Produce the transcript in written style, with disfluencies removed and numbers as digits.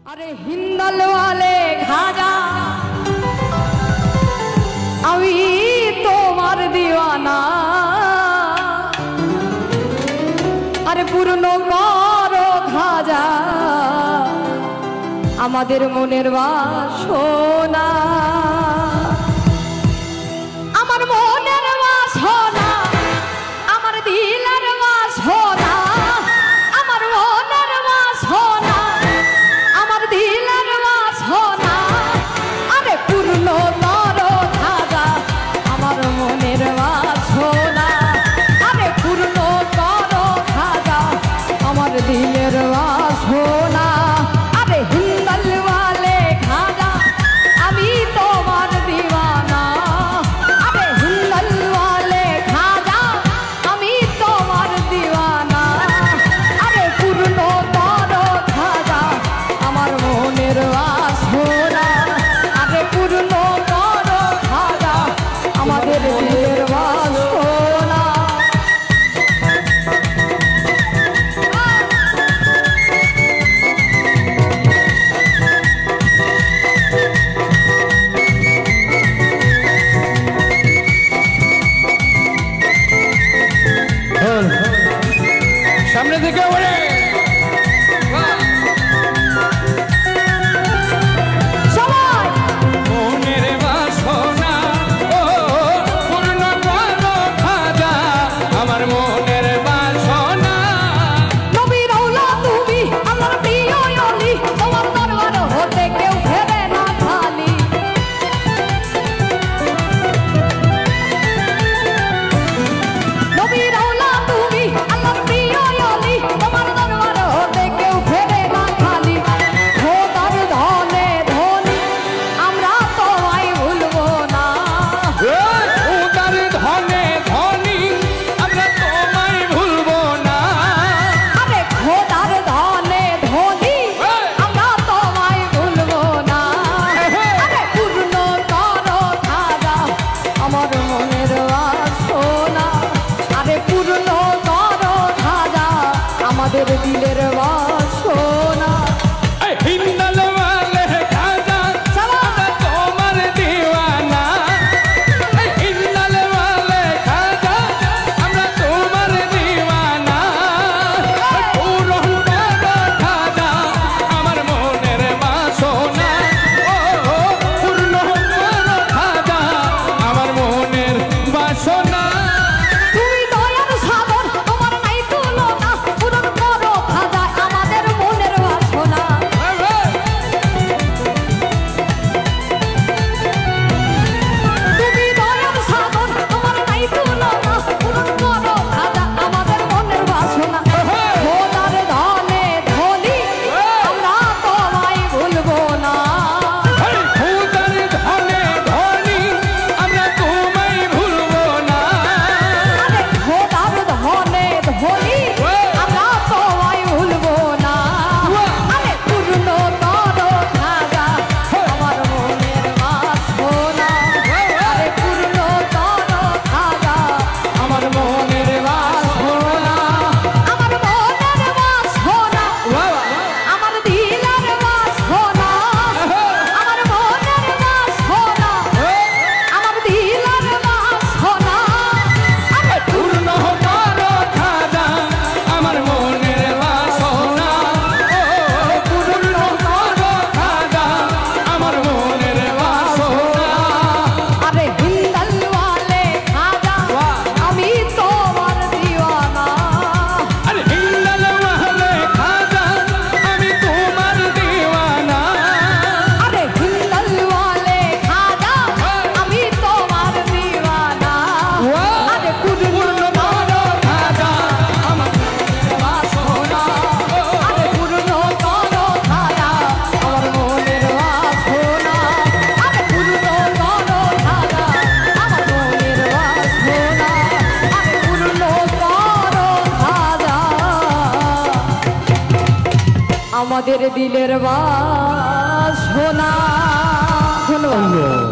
अरे हिंदल वाले खाजा अभी তোমার दीवाना अरे पूर्ण करो खाजा আমাদের মনের বাসনা আমার মনের বাসনা আমার দিলের বাসনা আমার মনের বাসনা আমার দিলের বাসনা আরে পূর্ণ করো খাজা আমার মনের বাসনা আরে পূর্ণ করো খাজা আমার দিলের বাসনা আরে হিন্দল वाले खाजा আমি তোমার दीवाना আরে হিন্দল वाले खाजा আমি তোমার दीवाना আরে পূর্ণ করো খাজা আমার মনের বাসনা আরে পূর্ণ করো খাজা আমাদের দিলের বাসনা সামনে থেকে ওরে সবাই মনের বাসনা ও পূর্ণ করো খাজা আমার মনের বাসনা নবী রাউলা তুমি আল্লাহর প্রিয় ওলি তোমার দরবার হতে কেউ ফেরে না খালি নবী রাউলা তুমি আল্লাহর প্রিয় ওলি তোমার দরবার হতে কেউ ফেরে না খালি খোদার ধনে ধনী আমরা তোমায় ভুলবো না উদার ধনে ধনী আমরা তোমায় ভুলবো না আরে খোদার ধনে ধনী আমরা তোমায় ভুলবো না আরে পূর্ণ করো খাজা আমার মনের বাসনা আরে পূর্ণ করো খাজা আমাদের দিলের বাসনা হিন্দল वाले खाजा আমরা তোমার दीवाना হিন্দল वाले खाजा আমরা তোমার दीवाना পূর্ণ করো খাজা আমার মনের বাসনা ও পূর্ণ করো খাজা আমার মনের বাসনা তুমি দয়ার সাগর তোমার নাই তুলনা পূরণ করো খাজা আমাদের মনের বাসনা তুমি দয়ার সাগর তোমার নাই তুলনা পূরণ করো খাজা আমাদের মনের বাসনা খোদার ধনে ধনী আমরা তোমায় ভুলবো না উদার ধনে ধনী আমরা তোমায় ভুলবো না আরে খোদার ধনে ধনী আমরা তোমায় ভুলবো না আরে পূর্ণ করো খাজা আমার মনের বাসনা আরে পূর্ণ করো খাজা আমার মনের বাসনা আমার মনের বাসনা আমার দিলের বাসনা আমার মনের বাসনা আমার দিলের বাসনা আরে পূর্ণ করো খাজা আমার মনের বাসনা ও পূর্ণ করো খাজা আমার মনের বাসনা আরে হিন্দল वाले খাজা আমি তোমার दीवाना আরে হিন্দল वाले খাজা আমি তোমার दीवाना আরে হিন্দল वाले খাজা আমি তোমার दीवाना আরে পূর্ণ করো খাজা আমার বাসনা আরে পূর্ণ করো খাজা আমার মনের বাসনা আরে পূর্ণ করো খাজা আমার মনের বাসনা আরে পূর্ণ করো খাজা আমাদের দিলের বাসনা ধন্যবাদ।